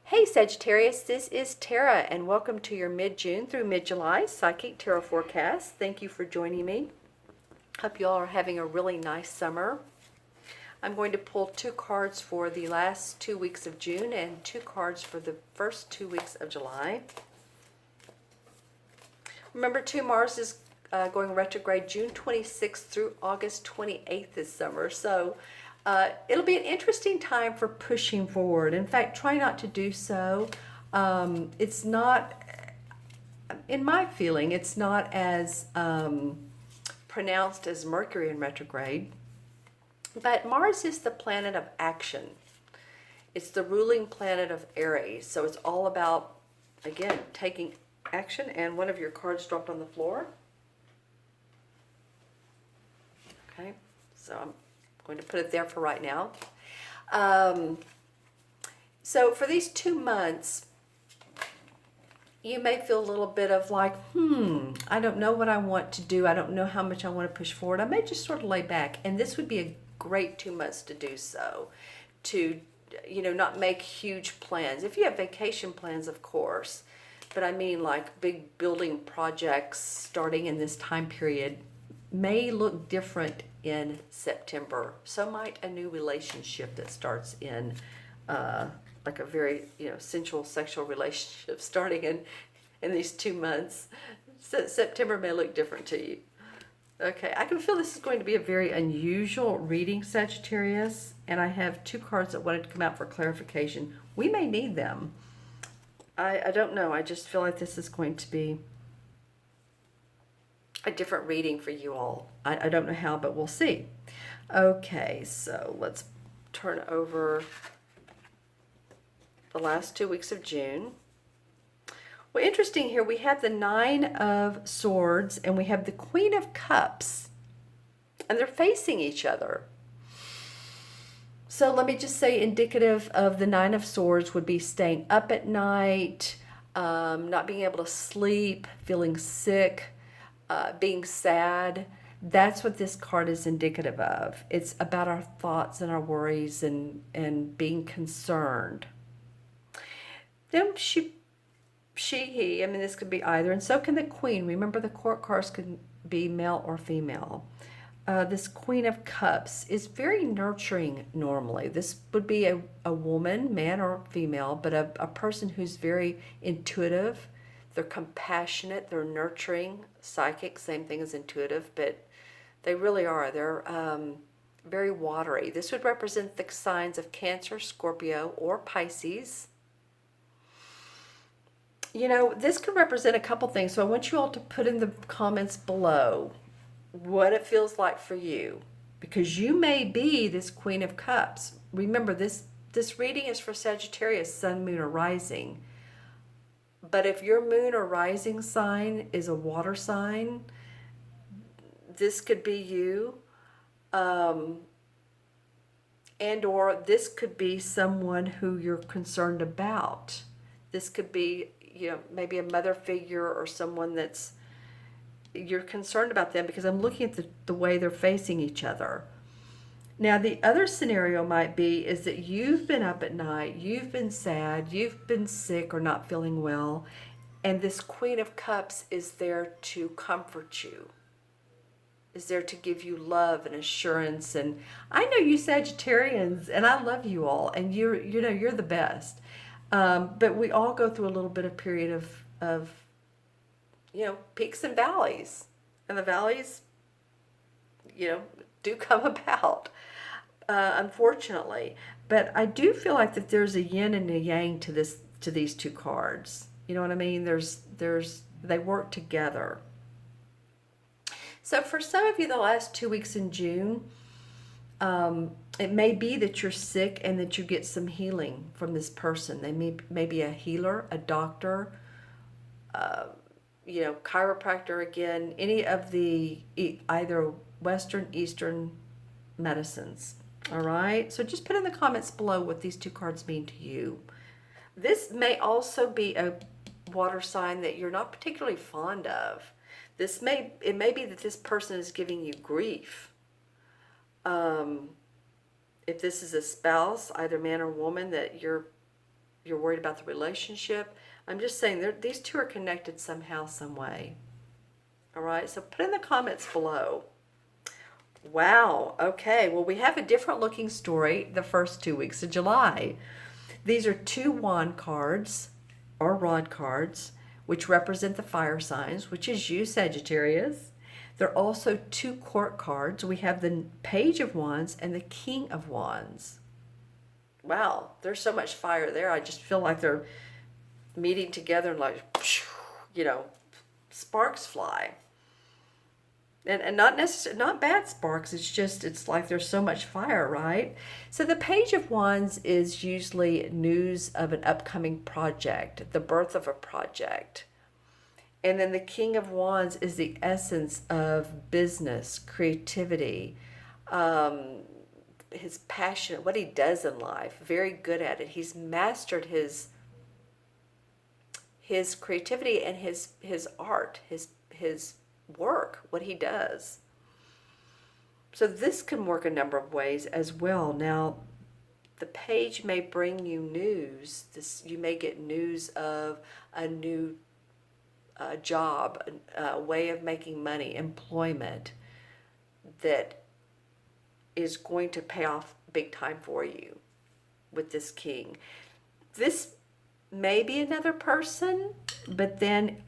Hey Sagittarius, this is Tara and welcome to your mid-June through mid-July Psychic Tarot Forecast. Thank you for joining me. Hope you all are having a really nice summer. I'm going to pull two cards for the last 2 weeks of June and two cards for the first 2 weeks of July. Remember too, Mars is going retrograde June 26th through August 28th this summer. So it'll be an interesting time for pushing forward. In fact, try not to do so. It's not, in my feeling, it's not as pronounced as Mercury in retrograde. But Mars is the planet of action. It's the ruling planet of Aries. So it's all about, again, taking action. And one of your cards dropped on the floor. Okay, so I'm going to put it there for right now. So for these 2 months, you may feel a little bit of like, I don't know what I want to do. I don't know how much I want to push forward. I may just sort of lay back. And this would be a great 2 months to do so. To, not make huge plans. If you have vacation plans, of course. But I mean like big building projects starting in this time period may look different in September. So might a new relationship that starts in like a very sensual sexual relationship starting in these 2 months. September may look different to you. Okay, I can feel this is going to be a very unusual reading, Sagittarius, and I have two cards that wanted to come out for clarification. We may need them. I don't know. I just feel like this is going to be a different reading for you all. I don't know how, but we'll see. Okay, so let's turn over the last 2 weeks of June. Well, interesting here, we have the Nine of Swords and we have the Queen of Cups, and they're facing each other. So let me just say, indicative of the Nine of Swords would be staying up at night, not being able to sleep, feeling sick, being sad. That's what this card is indicative of. It's about our thoughts and our worries and being concerned. Then he, this could be either, and so can the Queen. Remember, the court cards can be male or female. This Queen of Cups is very nurturing normally. This would be a woman, man or female, but a person who's very intuitive. They're compassionate, they're nurturing, psychic, same thing as intuitive, but they really are. They're very watery. This would represent the signs of Cancer, Scorpio, or Pisces. This could represent a couple things, so I want you all to put in the comments below what it feels like for you, because you may be this Queen of Cups. Remember, this reading is for Sagittarius, Sun, Moon, or Rising. But if your Moon or Rising sign is a water sign, this could be you. And or this could be someone who you're concerned about. This could be maybe a mother figure or someone you're concerned about them, because I'm looking at the way they're facing each other. Now, the other scenario might be is that you've been up at night, you've been sad, you've been sick or not feeling well, and this Queen of Cups is there to comfort you, is there to give you love and assurance. And I know you Sagittarians, and I love you all, and you're the best. But we all go through a little bit of period of peaks and valleys. And the valleys, do come about, unfortunately. But I do feel like that there's a yin and a yang to these two cards. You know what I mean? They work together. So for some of you, the last 2 weeks in June, it may be that you're sick and that you get some healing from this person. They may be a healer, a doctor, chiropractor again, any of the either Western, Eastern medicines. All right. So just put in the comments below what these two cards mean to you. This may also be a water sign that you're not particularly fond of. It may be that this person is giving you grief. If this is a spouse, either man or woman, that you're you're worried about the relationship. I'm just saying these two are connected somehow, some way. All right, so put in the comments below. Wow, okay, well, we have a different looking story the first 2 weeks of July. These are 2 wand cards, or rod cards, which represent the fire signs, which is you, Sagittarius. They're also 2 court cards. We have the Page of Wands and the King of Wands. Wow, there's so much fire there. I just feel like they're meeting together and like, you know, sparks fly. And not necessarily, not bad sparks. It's like there's so much fire, right? So the Page of Wands is usually news of an upcoming project, the birth of a project. And then the King of Wands is the essence of business, creativity, his passion, what he does in life. Very good at it. He's mastered his creativity and his art, his work, what he does. So this can work a number of ways as well. Now, the page may bring you news. You may get news of a new job, a way of making money, employment that is going to pay off big time for you with this king. This may be another person, but then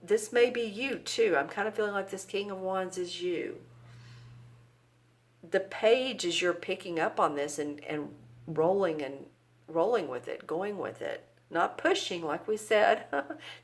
this may be you too. I'm kind of feeling like this King of Wands is you. The page is you're picking up on this and rolling with it, going with it. Not pushing, like we said,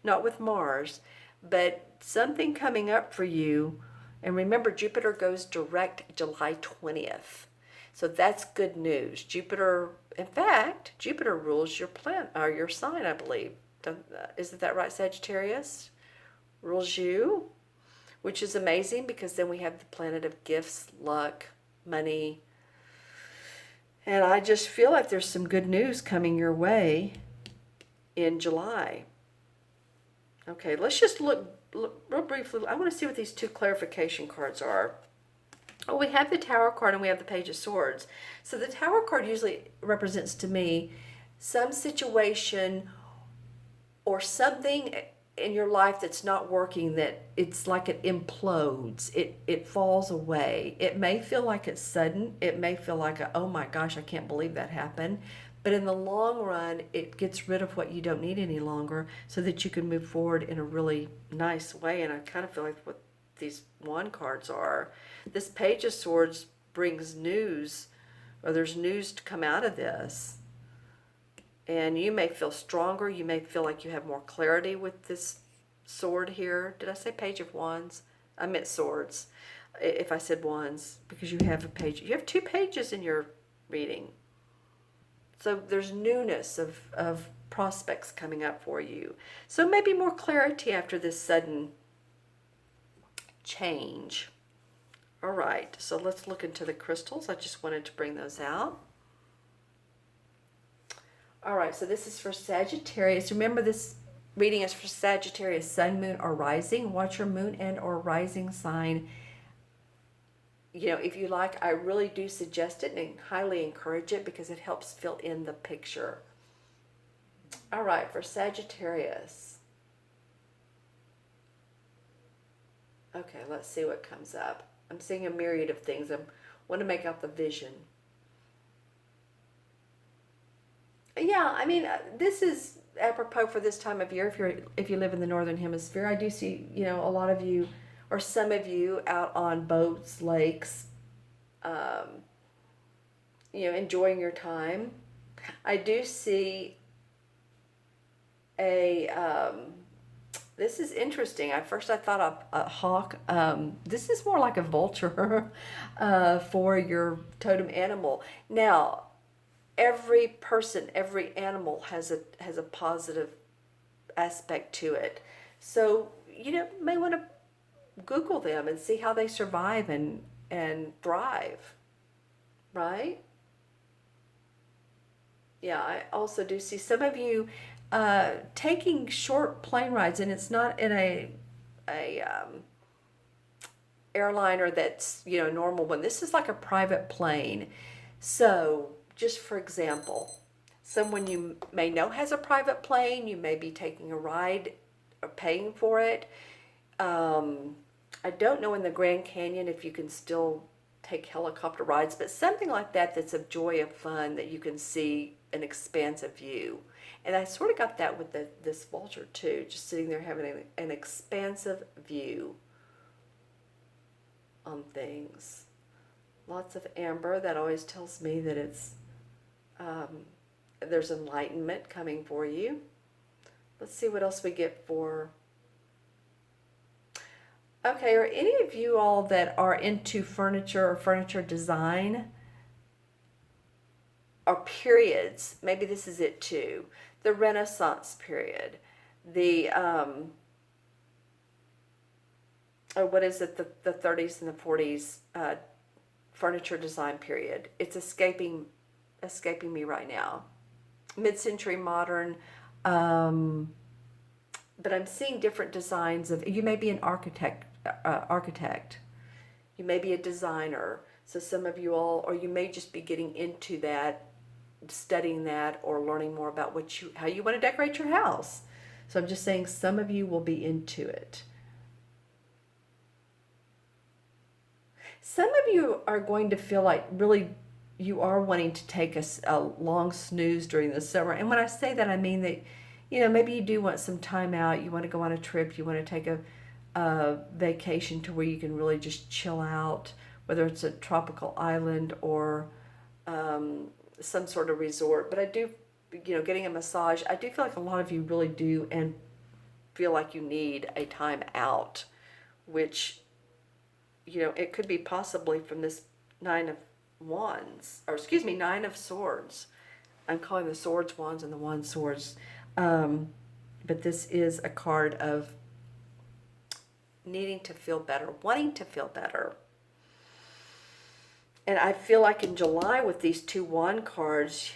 not with Mars, but something coming up for you. And remember, Jupiter goes direct July 20th. So that's good news. Jupiter rules your planet, or your sign, I believe. Isn't that right, Sagittarius? Rules you, which is amazing because then we have the planet of gifts, luck, money. And I just feel like there's some good news coming your way in July. Okay, let's just look real briefly. I want to see what these 2 clarification cards are. Oh, we have the Tower card and we have the Page of Swords. So the Tower card usually represents to me some situation or something in your life that's not working, that it's like it implodes, it falls away. It may feel like it's sudden. It may feel like, oh my gosh, I can't believe that happened. But in the long run, it gets rid of what you don't need any longer so that you can move forward in a really nice way. And I kind of feel like what these wand cards are. This Page of Swords brings news, or there's news to come out of this. And you may feel stronger. You may feel like you have more clarity with this sword here. Did I say Page of Wands? I meant swords. If I said wands, because you have a page. You have 2 pages in your reading. So there's newness of prospects coming up for you. So maybe more clarity after this sudden change. All right, so let's look into the crystals. I just wanted to bring those out. All right, so this is for Sagittarius. Remember, this reading is for Sagittarius, Sun, Moon, or Rising. Watch your Moon and or Rising sign. If you like, I really do suggest it and highly encourage it because it helps fill in the picture. All right, for Sagittarius. Okay, let's see what comes up. I'm seeing a myriad of things. I want to make out the vision. Yeah, I mean, this is apropos for this time of year. If you live in the Northern Hemisphere, I do see, a lot of you or some of you out on boats, lakes, enjoying your time. I do see this is interesting. At first I thought of a hawk. This is more like a vulture for your totem animal. Now, every person, every animal has a positive aspect to it. So, may want to Google them and see how they survive and thrive, right? Yeah, I also do see some of you taking short plane rides, and it's not in a airliner that's normal one. This is like a private plane. So just for example, Someone you may know has a private plane. You may be taking a ride or paying for it. I don't know in the Grand Canyon if you can still take helicopter rides, but something like that that's of joy, of fun, that you can see an expansive view. And I sort of got that with this vulture too, just sitting there having an expansive view on things. Lots of amber. That always tells me that it's there's enlightenment coming for you. Let's see what else we get for... Okay, are any of you all that are into furniture or furniture design or periods? Maybe this is it too. The Renaissance period. The, or what is it, the 30s and the 40s furniture design period. It's escaping me right now. Mid-century modern, but I'm seeing different designs of... You may be an architect. You may be a designer. So some of you all, or you may just be getting into that, studying that, or learning more about how you want to decorate your house. So I'm just saying some of you will be into it. Some of you are going to feel like really you are wanting to take a long snooze during the summer. And when I say that, I mean that, maybe you do want some time out. You want to go on a trip. You want to take a vacation to where you can really just chill out, whether it's a tropical island or some sort of resort. But I do, getting a massage, I do feel like a lot of you really do and feel like you need a time out, which, it could be possibly from this Nine of Swords. I'm calling the swords wands and the wands swords. But this is a card of needing to feel better, wanting to feel better. And I feel like in July with these two wand cards,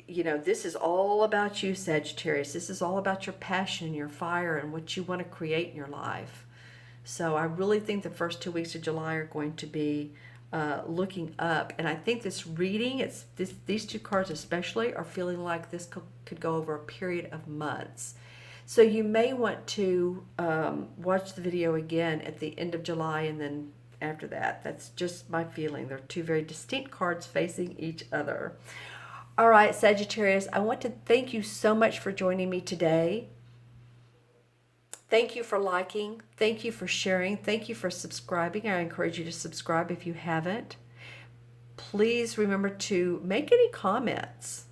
this is all about you, Sagittarius. This is all about your passion, your fire, and what you want to create in your life. So I really think the first 2 weeks of July are going to be looking up. And I think this reading, these two cards especially, are feeling like this could go over a period of months. So you may want to watch the video again at the end of July and then after that. That's just my feeling. They're two very distinct cards facing each other. All right, Sagittarius, I want to thank you so much for joining me today. Thank you for liking. Thank you for sharing. Thank you for subscribing. I encourage you to subscribe if you haven't. Please remember to make any comments.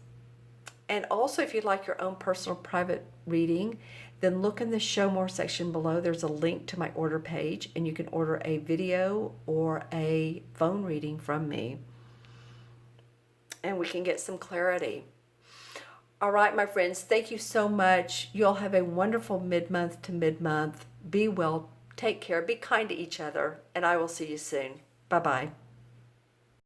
And also, if you'd like your own personal private reading, then look in the Show More section below. There's a link to my order page, and you can order a video or a phone reading from me. And we can get some clarity. All right, my friends, thank you so much. You all have a wonderful mid-month to mid-month. Be well, take care, be kind to each other, and I will see you soon. Bye-bye.